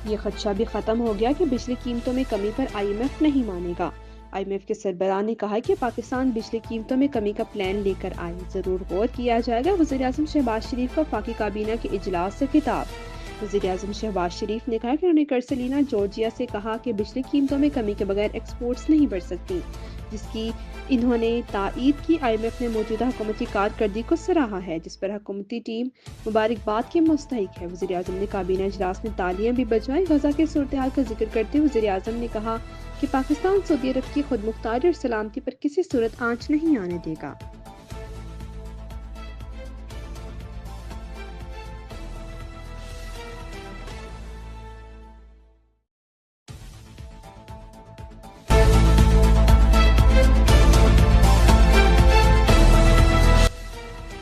یہ خدشہ بھی ختم ہو گیا کہ بجلی قیمتوں میں کمی پر IMF نہیں مانے گا۔ IMF کے سربراہ نے کہا کہ پاکستان بجلی قیمتوں میں کمی کا پلان لے کر آئے، ضرور غور کیا جائے گا۔ وزیر اعظم شہباز شریف کا وفاقی کابینہ کے اجلاس سے خطاب۔ وزیر اعظم شہباز شریف نے کہا کہ انہوں نے کرسلینا جورجیا سے کہا کہ بجلی قیمتوں میں کمی کے بغیر ایکسپورٹس نہیں بڑھ سکتی، جس کی انہوں نے تائید کی۔ IMF نے موجودہ حکومت کی کارکردگی کو سراہا ہے، جس پر حکومتی ٹیم مبارکباد کے مستحق ہے۔ وزیر اعظم نے کابینہ اجلاس میں تالیاں بھی بجائیں۔ غزہ کی صورتحال کا ذکر کرتے ہوئے وزیر اعظم نے کہا کہ پاکستان سعودی عرب کی خود مختاری اور سلامتی پر کسی صورت آنچ نہیں آنے دے گا۔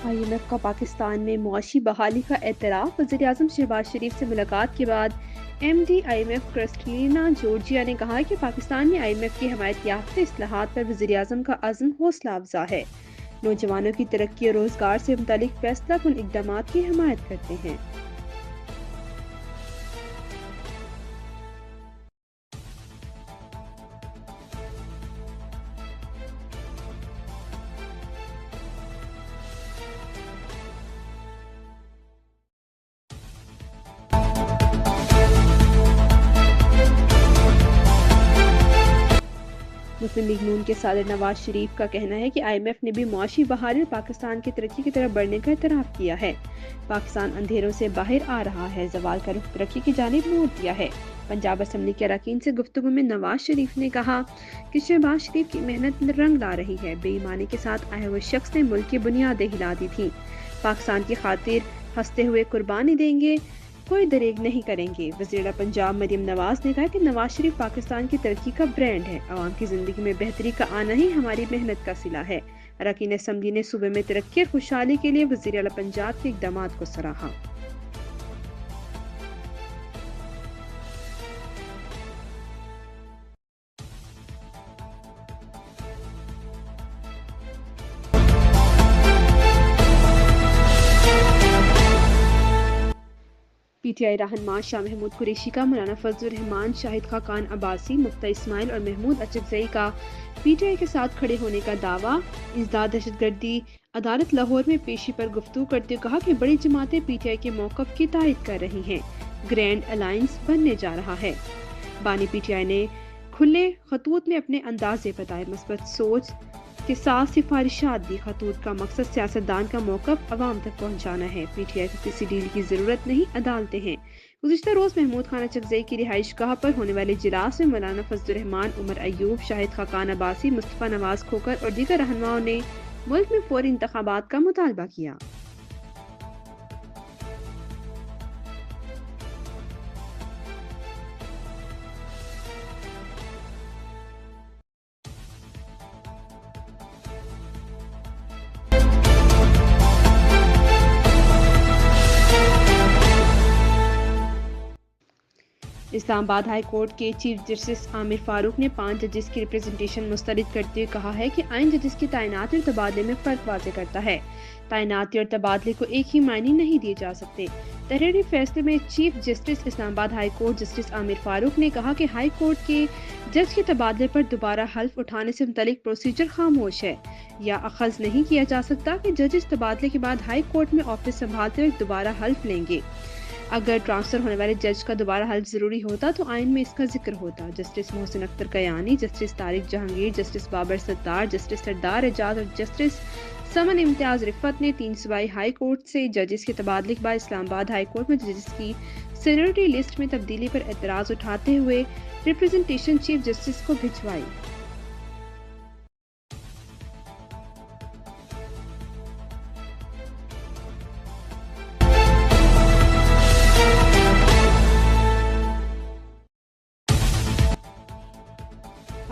IMF کا پاکستان میں معاشی بحالی کا اعتراف۔ وزیر اعظم شہباز شریف سے ملاقات کے بعد MD IMF کرسلینا جورجیا نے کہا کہ پاکستان میں IMF کی حمایت یافتہ اصلاحات پر وزیر اعظم کا عزم حوصلہ افزا ہے۔ نوجوانوں کی ترقی اور روزگار سے متعلق فیصلہ کن اقدامات کی حمایت کرتے ہیں۔ مسلم لیگ نون کے صدر نواز شریف کا کہنا ہے کہ IMF نے بھی معاشی بحالی اور پاکستان کی ترقی کی طرف بڑھنے کا اعتراف کیا ہے۔ پاکستان اندھیروں سے باہر آ رہا ہے، زوال کا رخ ترقی کی جانب موڑ دیا ہے۔ پنجاب اسمبلی کے اراکین سے گفتگو میں نواز شریف نے کہا کہ شہباز شریف کی محنت رنگ لا رہی ہے۔ بے ایمانی کے ساتھ آئے ہوئے شخص نے ملک کی بنیادیں ہلا دی تھیں۔ پاکستان کی خاطر ہنستے ہوئے قربانی دیں گے، کوئی دریغ نہیں کریں گے۔ وزیر پنجاب مریم نواز نے کہا کہ نواز شریف پاکستان کی ترقی کا برانڈ ہے۔ عوام کی زندگی میں بہتری کا آنا ہی ہماری محنت کا صلہ ہے۔ اراکین اسمبلی نے صوبے میں ترقی اور خوشحالی کے لیے وزیر اعلیٰ پنجاب کے اقدامات کو سراہا۔ PTI رہنما شاہ محمود قریشی کا مولانا فضل الرحمان، شاہد خاقان عباسی، مفتی اسماعیل اور محمود اچکزئی کا PTI کے ساتھ کھڑے ہونے کا دعویٰ۔ انسداد دہشت گردی عدالت لاہور میں پیشی پر گفتگو کرتے ہوئے کہا کہ بڑی جماعتیں PTI کے موقف کی تائید کر رہی ہیں، گرینڈ الائنس بننے جا رہا ہے۔ بانی PTI نے کھلے خطوط میں اپنے اندازے بتائے، مثبت سوچ کے ساتھ سفارشات دی۔ خطوط کا مقصد سیاستدان کا موقف عوام تک پہنچانا ہے۔ PTI کو کسی ڈیل کی ضرورت نہیں، عدالتیں ہیں۔ گزشتہ روز محمود خان اچکزئی کی رہائش گاہ پر ہونے والے اجلاس میں مولانا فضل الرحمان، عمر ایوب، شاہد خاقان عباسی، مصطفیٰ نواز کھوکر اور دیگر رہنماؤں نے ملک میں فوری انتخابات کا مطالبہ کیا۔ اسلام آباد ہائی کورٹ کے چیف جسٹس عامر فاروق نے 5 ججز کی ریپرزنٹیشن مسترد کرتے ہوئے کہا ہے کہ آئین ججز کی تعیناتی اور تبادلے میں فرق واضح کرتا ہے۔ تعیناتی اور تبادلے کو ایک ہی معنی نہیں دیے جا سکتے۔ تحریری فیصلے میں چیف جسٹس اسلام آباد ہائی کورٹ جسٹس عامر فاروق نے کہا کہ ہائی کورٹ کے جج کے تبادلے پر دوبارہ حلف اٹھانے سے متعلق پروسیجر خاموش ہے، یا اخذ نہیں کیا جا سکتا کہ ججز تبادلے کے بعد ہائی کورٹ میں آفس سنبھالتے ہوئے دوبارہ حلف لیں گے۔ اگر ٹرانسفر ہونے والے جج کا دوبارہ حلف ضروری ہوتا تو آئین میں اس کا ذکر ہوتا۔ Justice Mohsin Akhtar Kayani, justice Tariq Jahangir, justice Babar ستار، جسٹس سردار اعجاز اور جسٹس سمن امتیاز رفت نے 3 صوبائی ہائی کورٹ سے ججز کے تبادلے کے بعد اسلام آباد ہائی کورٹ میں ججز کی سینیورٹی لسٹ میں تبدیلی پر اعتراض اٹھاتے ہوئے ریپرزنٹیشن چیف جسٹس کو بھجوائی۔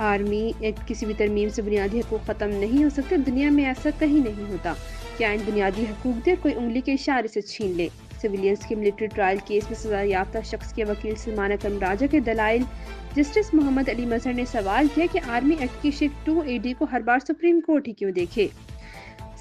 آرمی ایکٹ کسی بھی ترمیم سے بنیادی حقوق ختم نہیں ہو سکتے، دنیا میں ایسا کہیں نہیں ہوتا کہ آئین بنیادی حقوق دے اور کوئی انگلی کے اشارے سے چھین لے۔ سویلینز کے ملٹری ٹرائل کیس میں سزا یافتہ شخص کے وکیل سلمان اکرم راجہ کے دلائل۔ جسٹس محمد علی مظہر نے سوال کیا کہ آرمی ایکٹ کی شق 2AD کو ہر بار سپریم کورٹ ہی کیوں دیکھے۔